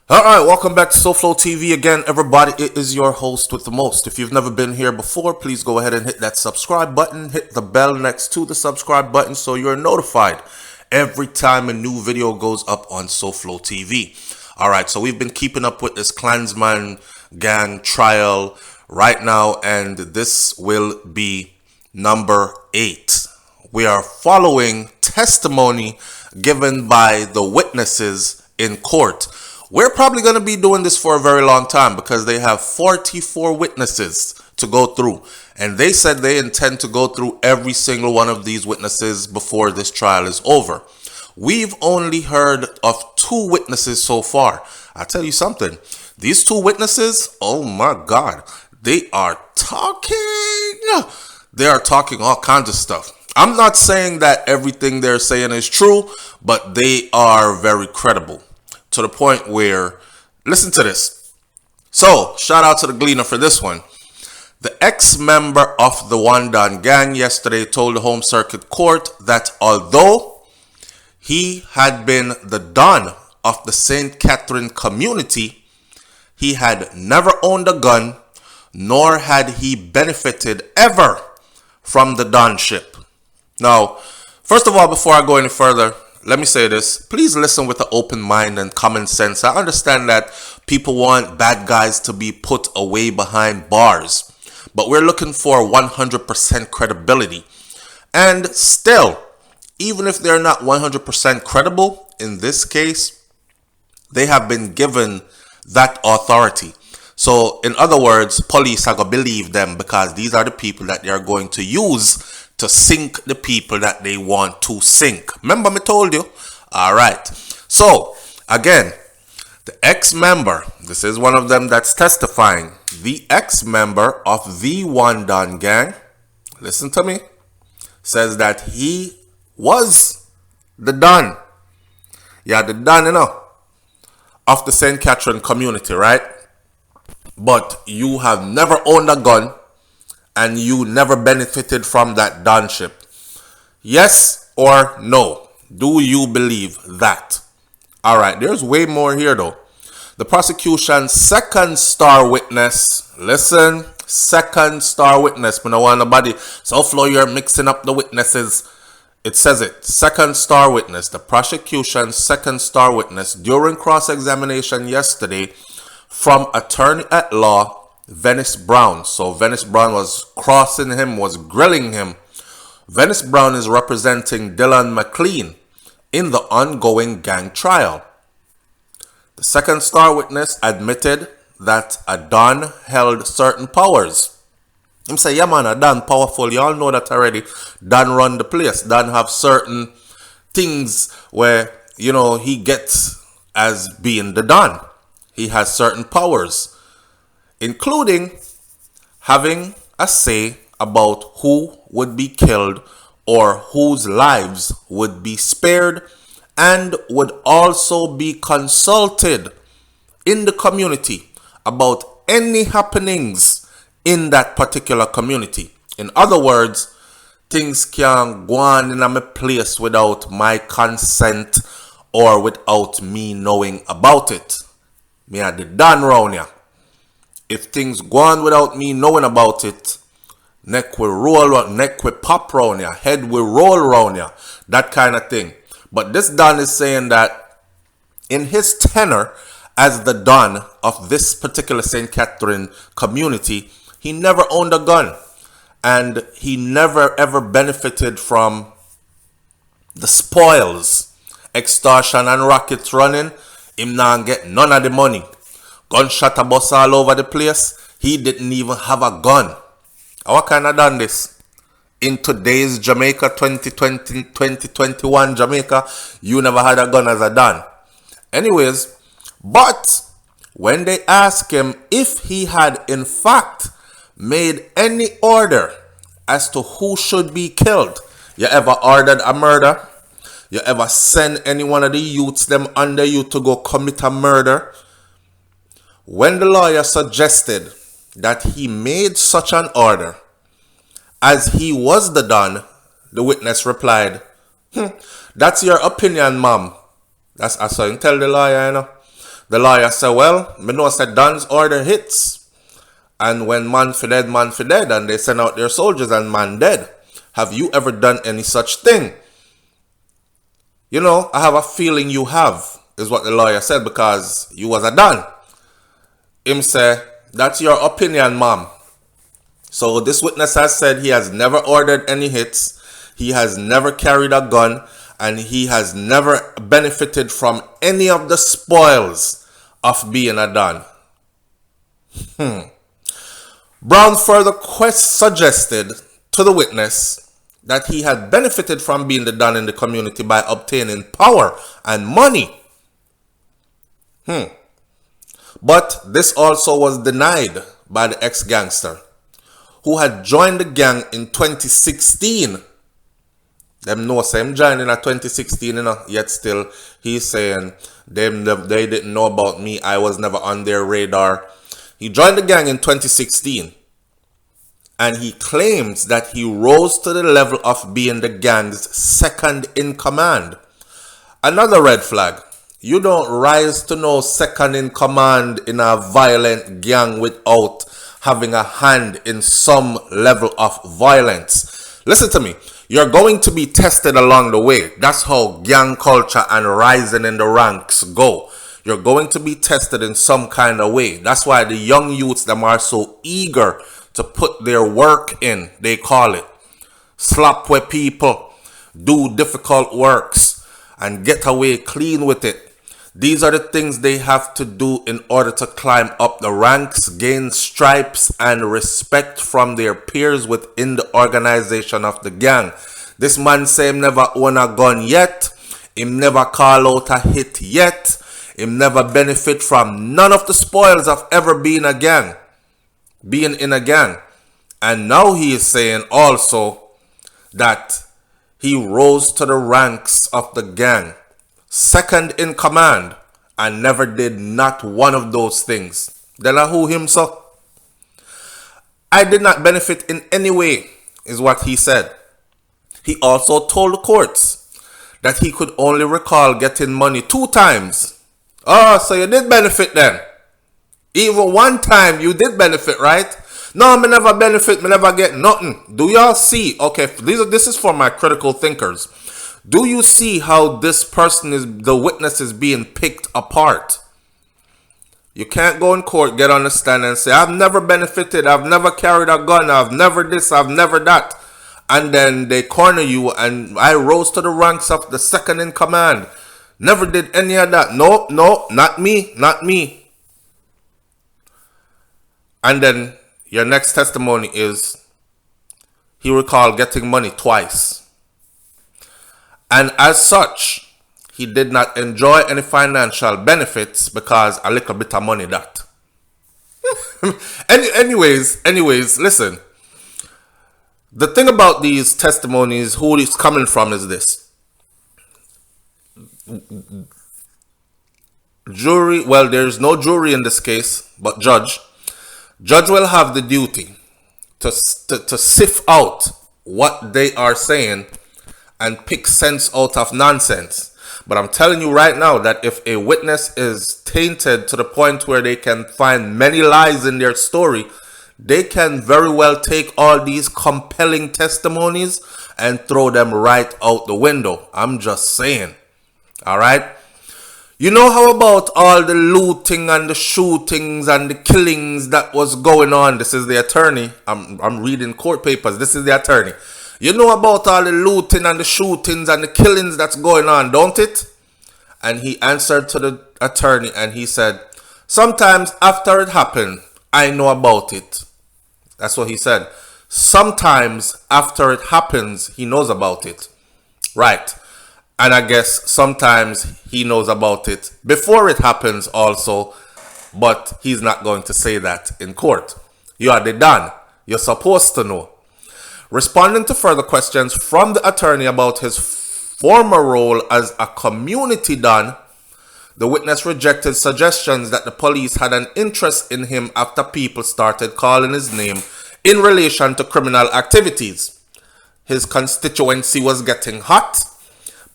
Alright, welcome back to SouFLoTV again, everybody. It is your host with the most. If you've never been here before, please go ahead and hit that subscribe button. Hit the bell next to the subscribe button so you're notified every time a new video goes up on SouFLoTV. Alright, so we've been keeping up with this Klansman gang trial right now, and this will be number 8. We are following testimony given by the witnesses in court. We're probably going to be doing this for a very long time because they have 44 witnesses to go through. And they said they intend to go through every single one of these witnesses before this trial is over. We've only heard of 2 witnesses so far. I'll tell you something. These 2 witnesses, oh my God, they are talking. They are talking all kinds of stuff. I'm not saying that everything they're saying is true, but they are very credible. To the point where, listen to this. So, shout out to the Gleaner for this one. The ex-member of the One Don gang yesterday told the Home Circuit Court that although he had been the Don of the St. Catherine community, he had never owned a gun, nor had he benefited ever from the Donship. Now, first of all, before I go any further, let me say this. Please listen with an open mind and common sense. I understand that people want bad guys to be put away behind bars, but we're looking for 100% credibility. And still, even if they're not 100% credible, in this case, they have been given that authority. So, in other words, police are going to believe them because these are the people that they are going to use to sink the people that they want to sink. Remember me told you? Alright. So, again, the ex-member, this is one of them that's testifying. The ex-member of the One Don gang, listen to me, says that he was the Don. Yeah, the Don, of the St. Catherine community, right? But you have never owned a gun, and you never benefited from that Donship. Yes or no? Do you believe that? Alright, there's way more here though. The prosecution's second star witness, listen, second star witness. I don't want nobody, SouFLo, you're mixing up the witnesses. It says it, second star witness. The prosecution's second star witness during cross-examination yesterday from attorney at law Venice Brown. So Venice Brown was crossing him, was grilling him. Venice Brown is representing Dylan McLean in the ongoing gang trial. The second star witness admitted that a Don held certain powers. Him say, yeah man, a Don powerful. Y'all know that already. Don run the place. Don have certain things where, he gets as being the Don. He has certain powers, including having a say about who would be killed or whose lives would be spared, and would also be consulted in the community about any happenings in that particular community. In other words, things can't go on in my place without my consent or without me knowing about it. Me had the Don round here. If things go on without me knowing about it, neck will roll, neck will pop round ya, head will roll round ya, that kind of thing. But this Don is saying that in his tenure as the Don of this particular St. Catherine community, he never owned a gun. And he never ever benefited from the spoils, extortion and rackets running. Him not get none of the money. Gunshot a bus all over the place. He didn't even have a gun. How kind of done this? In today's Jamaica, 2020, 2021 Jamaica, you never had a gun as a Don. Anyways, but when they asked him if he had in fact made any order as to who should be killed, you ever ordered a murder? You ever send any one of the youths them under you to go commit a murder? When the lawyer suggested that he made such an order, as he was the Don, the witness replied, That's your opinion, ma'am. That's I saw him tell the lawyer, The lawyer said, well, me know said Don's order hits. And when man for dead, and they send out their soldiers and man dead. Have you ever done any such thing? You know, I have a feeling you have, is what the lawyer said, because you was a Don. Him say, that's your opinion, ma'am. So this witness has said he has never ordered any hits, he has never carried a gun, and he has never benefited from any of the spoils of being a Don. Brown further suggested to the witness that he had benefited from being the Don in the community by obtaining power and money. But this also was denied by the ex-gangster, who had joined the gang in 2016. Them know same joined in 2016, you know, yet still he's saying they didn't know about me. I was never on their radar. He joined the gang in 2016, and he claims that he rose to the level of being the gang's second in command. Another red flag. You don't rise to no second in command in a violent gang without having a hand in some level of violence. Listen to me. You're going to be tested along the way. That's how gang culture and rising in the ranks go. You're going to be tested in some kind of way. That's why the young youths, them are so eager to put their work in. They call it. Slap with people. Do difficult works. And get away clean with it. These are the things they have to do in order to climb up the ranks, gain stripes and respect from their peers within the organization of the gang. This man say him never own a gun yet. Him never call out a hit yet. Him never benefit from none of the spoils of ever being a gang. Being in a gang. And now he is saying also that he rose to the ranks of the gang, second in command, and never did not one of those things. Then I who him so? I did not benefit in any way, is what he said. He also told the courts that he could only recall getting money 2 times. Oh, so you did benefit then? Even one time you did benefit, right? No, me never benefit, me never get nothing. Do y'all see? Okay, this is for my critical thinkers. Do you see how this person the witness is being picked apart? You can't go in court, get on the stand and say, I've never benefited, I've never carried a gun, I've never this, I've never that. And then they corner you and I rose to the ranks of the second in command. Never did any of that. No, not me, not me. And then your next testimony is he recalled getting money twice. And as such, he did not enjoy any financial benefits because a little bit of money that. anyways, listen. The thing about these testimonies, who it's coming from is this. Jury, well, there's no jury in this case, but judge. Judge will have the duty to sift out what they are saying and pick sense out of nonsense. But I'm telling you right now that if a witness is tainted to the point where they can find many lies in their story, they can very well take all these compelling testimonies and throw them right out the window. I'm just saying. All right? You know how about all the looting and the shootings and the killings that was going on? This is the attorney. I'm reading court papers. This is the attorney. You know about all the looting and the shootings and the killings that's going on, don't it? And he answered to the attorney and he said, sometimes after it happened, I know about it. That's what he said. Sometimes after it happens, he knows about it. Right. And I guess sometimes he knows about it before it happens also, but he's not going to say that in court. You are the Don. You're supposed to know. Responding to further questions from the attorney about his former role as a community Don, the witness rejected suggestions that the police had an interest in him after people started calling his name in relation to criminal activities. His constituency was getting hot.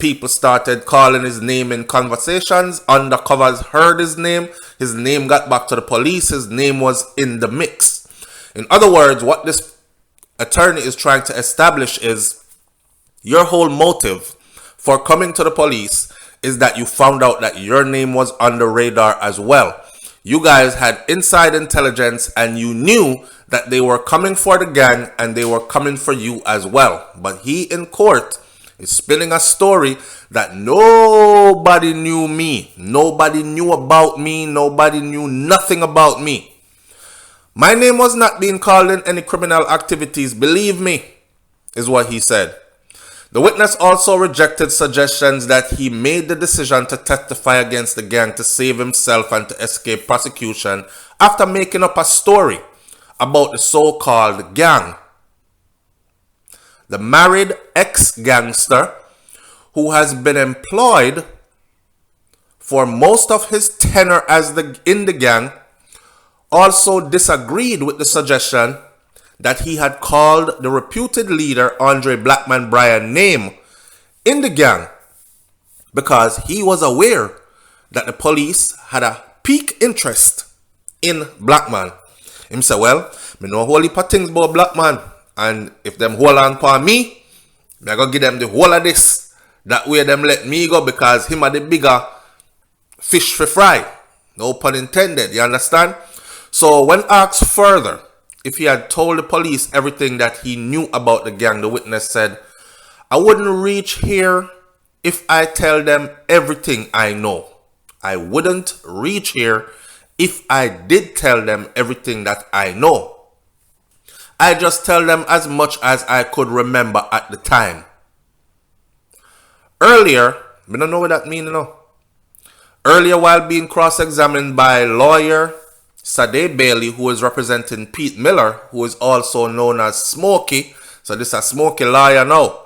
People started calling his name in conversations. Undercovers heard his name. His name got back to the police. His name was in the mix. In other words, what this attorney is trying to establish is your whole motive for coming to the police is that you found out that your name was on the radar as well. You guys had inside intelligence and you knew that they were coming for the gang and they were coming for you as well. But he in court is spinning a story that nobody knew me. Nobody knew about me. Nobody knew nothing about me. My name was not being called in any criminal activities, believe me, is what he said. The witness also rejected suggestions that he made the decision to testify against the gang to save himself and to escape prosecution after making up a story about the so-called gang. The married ex-gangster, who has been employed for most of his tenure in the gang, also disagreed with the suggestion that he had called the reputed leader Andre Blackman Ryan name in the gang because he was aware that the police had a peak interest in Blackman. Him say, well, me know a whole heap of things about Blackman, and if them hold on for me, I go give them the whole of this. That way them let me go because him are the bigger fish for fry. No pun intended, you understand? So when asked further if he had told the police everything that he knew about the gang, the witness said, I wouldn't reach here if I tell them everything I know. I wouldn't reach here if I did tell them everything that I know. I just tell them as much as I could remember at the time. Earlier, I don't know what that means, you know. Earlier, while being cross-examined by lawyer Sade Bailey, who is representing Pete Miller, who is also known as Smokey. So this is a Smokey lawyer now.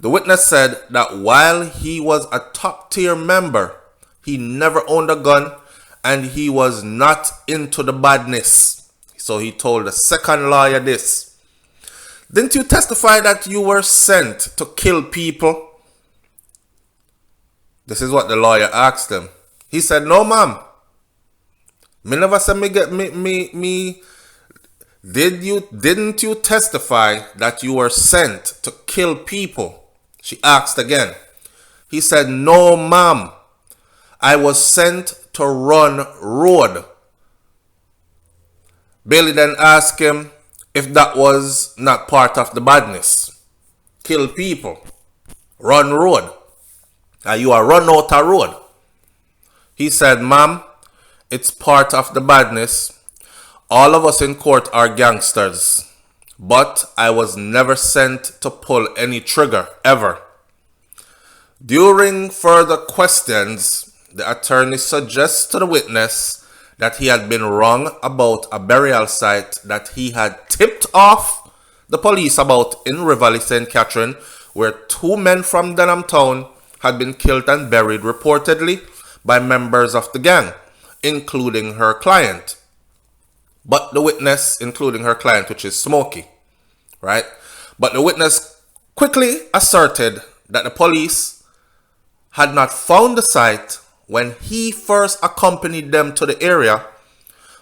The witness said that while he was a top-tier member, he never owned a gun and he was not into the badness. So he told the second lawyer this. Didn't you testify that you were sent to kill people? This is what the lawyer asked him. He said, no, ma'am. Me never said didn't you testify that you were sent to kill people? She asked again. He said, no, ma'am. I was sent to run road. Bailey then asked him if that was not part of the badness. Kill people. Run road. Are you a run out a road? He said, ma'am, it's part of the badness. All of us in court are gangsters. But I was never sent to pull any trigger, ever. During further questions, the attorney suggests to the witness that he had been wrong about a burial site that he had tipped off the police about in Rivoli, St. Catherine, where 2 men from Denham Town had been killed and buried reportedly by members of the gang, including her client. But the witness, including her client, which is Smokey, right? But the witness quickly asserted that the police had not found the site when he first accompanied them to the area,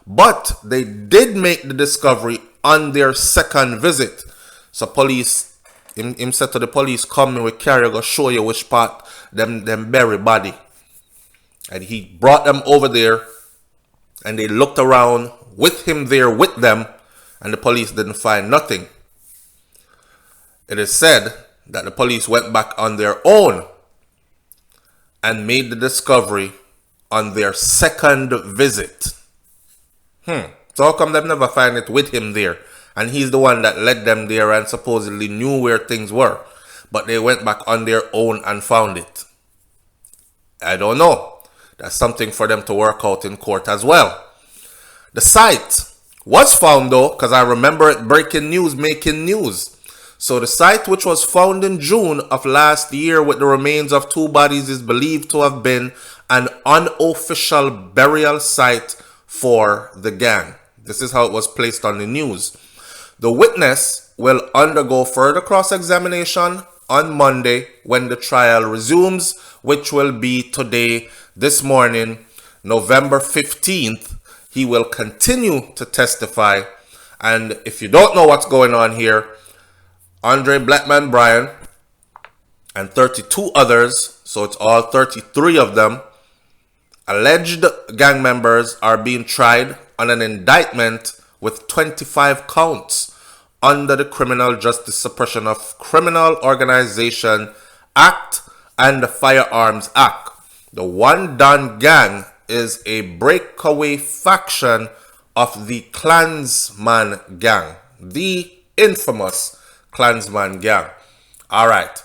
but they did make the discovery on their second visit. So police, him said to the police, come in with carrier, go show you which part them bury body. And he brought them over there and they looked around with him there with them and the police didn't find nothing. It is said that the police went back on their own and made the discovery on their second visit. So how come they never find it with him there? And he's the one that led them there and supposedly knew where things were. But they went back on their own and found it. I don't know. That's something for them to work out in court as well. The site was found though, because I remember it breaking news, making news. So the site, which was found in June of last year with the remains of 2 bodies, is believed to have been an unofficial burial site for the gang. This is how it was placed on the news. The witness will undergo further cross-examination on Monday when the trial resumes, which will be today, this morning, November 15th. He will continue to testify. And if you don't know what's going on here, Andre Blackman Ryan and 32 others, so it's all 33 of them, alleged gang members are being tried on an indictment with 25 counts under the Criminal Justice Suppression of Criminal Organization Act and the Firearms Act. The One Don Gang is a breakaway faction of the Klansman gang, the infamous Klansman gang. All right.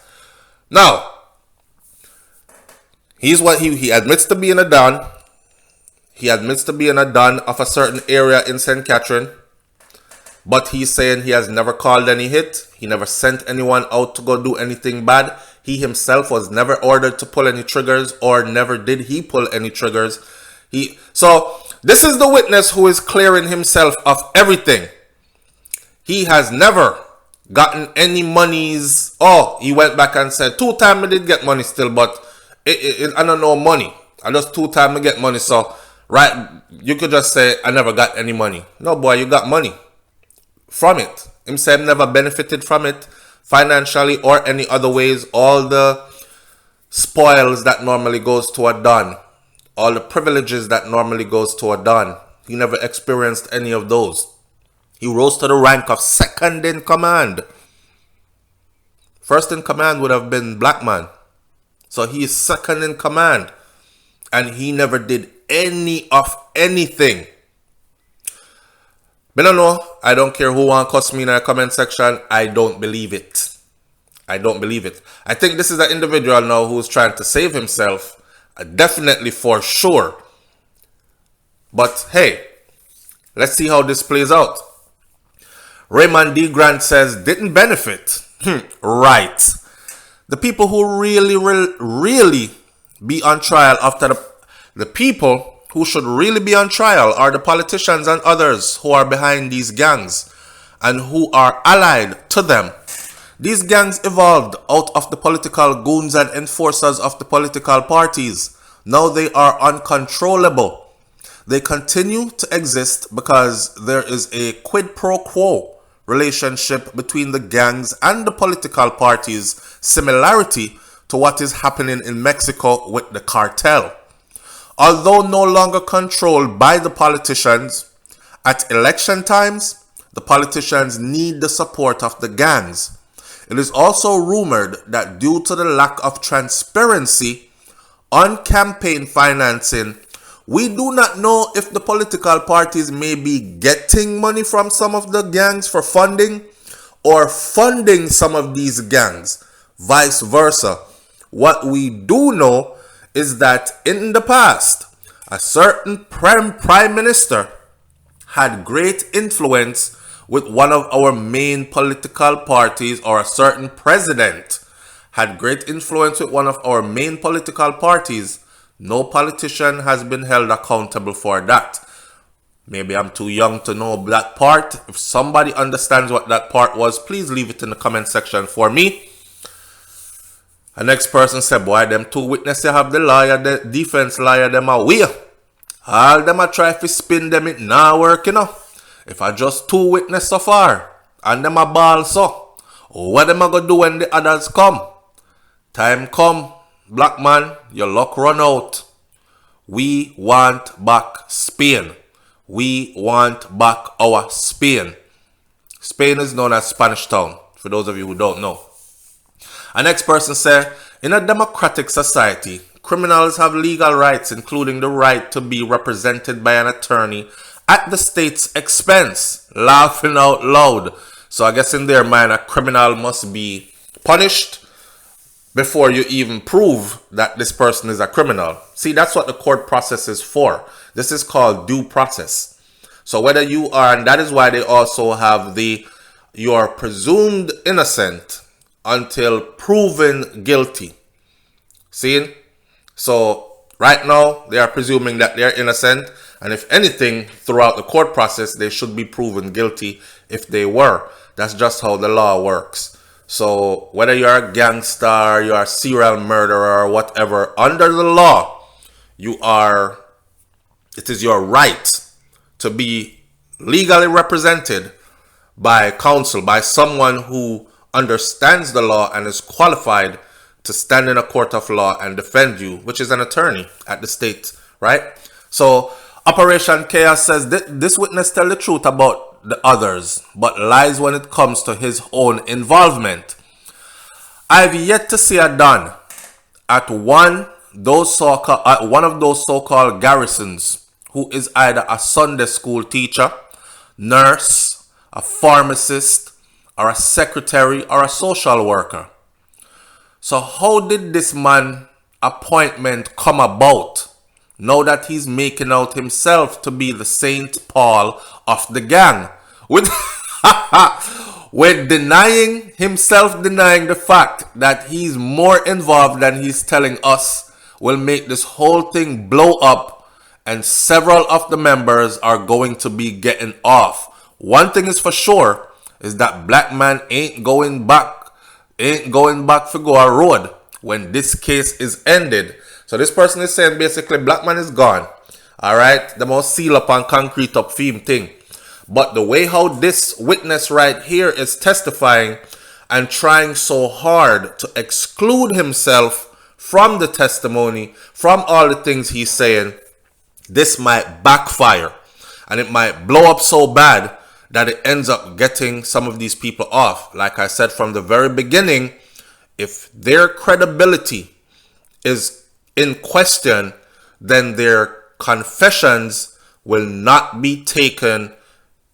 Now, he's what he admits to being a Don. He admits to being a Don of a certain area in St. Catherine. But he's saying he has never called any hit. He never sent anyone out to go do anything bad. He himself was never ordered to pull any triggers, or never did he pull any triggers. So this is the witness who is clearing himself of everything. He has never gotten any monies. Oh, he went back and said, 2 times I did get money still, but I don't know money. I just 2 times I get money. So, right, you could just say, I never got any money. No, boy, you got money from it. Himself never benefited from it financially or any other ways. All the spoils that normally goes to a Don, all the privileges that normally goes to a Don, he never experienced any of those. He rose to the rank of second in command. First in command would have been Blackman. So he is second in command. And he never did any of anything. I don't know. I don't care who want to cuss me in the comment section. I don't believe it. I don't believe it. I think this is an individual now who's trying to save himself. Definitely, for sure. But hey, let's see how this plays out. Raymond D. Grant says, didn't benefit. Right. The people who really be on trial after the people who should really be on trial are the politicians and others who are behind these gangs and who are allied to them. These gangs evolved out of the political goons and enforcers of the political parties. Now they are uncontrollable. They continue to exist because there is a quid pro quo relationship between the gangs and the political parties, similarity to what is happening in Mexico with the cartel. Although no longer controlled by the politicians, at election times, the politicians need the support of the gangs. It is also rumored that due to the lack of transparency on campaign financing, we do not know if the political parties may be getting money from some of the gangs for funding or funding some of these gangs, vice versa. What we do know is that in the past, a certain prime minister had great influence with one of our main political parties, or a certain president had great influence with one of our main political parties. No politician has been held accountable for that. Maybe I'm too young to know that part. If somebody understands what that part was, please leave it in the comment section for me. The next person said, boy, them 2 witnesses have the lawyer, the defense lawyer, them are weird. All them are try to spin them, it not work, you know. If I just 2 witnesses so far, and them are ball so, what them are going to do when the others come? Time come. Blackman, your luck run out. We want back Spain. We want back our Spain. Spain is known as Spanish Town, for those of you who don't know. Our next person said, in a democratic society, criminals have legal rights, including the right to be represented by an attorney at the state's expense. Laughing out loud. So I guess in their mind, a criminal must be punished before you even prove that this person is a criminal. See, that's what the court process is for. This is called due process. So whether you are, and that is why they also have you are presumed innocent until proven guilty. See? So right now, they are presuming that they're innocent. And if anything, throughout the court process, they should be proven guilty if they were. That's just how the law works. So whether you're a gangster, you're a serial murderer, or whatever, under the law, it is your right to be legally represented by counsel, by someone who understands the law and is qualified to stand in a court of law and defend you, which is an attorney at the state, right? So Operation Chaos says this witness tell the truth about the others, but lies when it comes to his own involvement. I've yet to see a Don at one of those so-called garrisons who is either a Sunday school teacher, nurse, a pharmacist, or a secretary, or a social worker. So how did this man appointment come about now that he's making out himself to be the Saint Paul of the gang? With denying the fact that he's more involved than he's telling us will make this whole thing blow up, and several of the members are going to be getting off. One thing is for sure is that Blackman ain't going back for go a road when this case is ended. So this person is saying basically Blackman is gone. Alright, the most seal up and concrete up theme thing. But the way how this witness right here is testifying and trying so hard to exclude himself from the testimony, from all the things he's saying, this might backfire. And it might blow up so bad that it ends up getting some of these people off. Like I said from the very beginning, if their credibility is in question, then their confessions will not be taken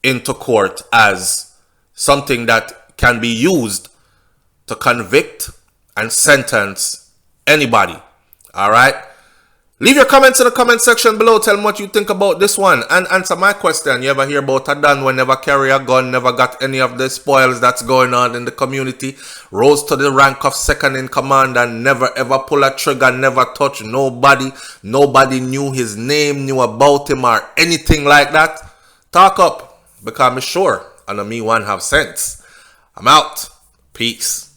into court as something that can be used to convict and sentence anybody. All right? Leave your comments in the comment section below. Tell me what you think about this one and answer my question. You ever hear about a Don who never carry a gun, never got any of the spoils that's going on in the community, rose to the rank of second in command and never ever pull a trigger, never touch nobody, nobody knew his name, knew about him or anything like that? Talk up, because I'm sure I know me one have sense. I'm out. Peace.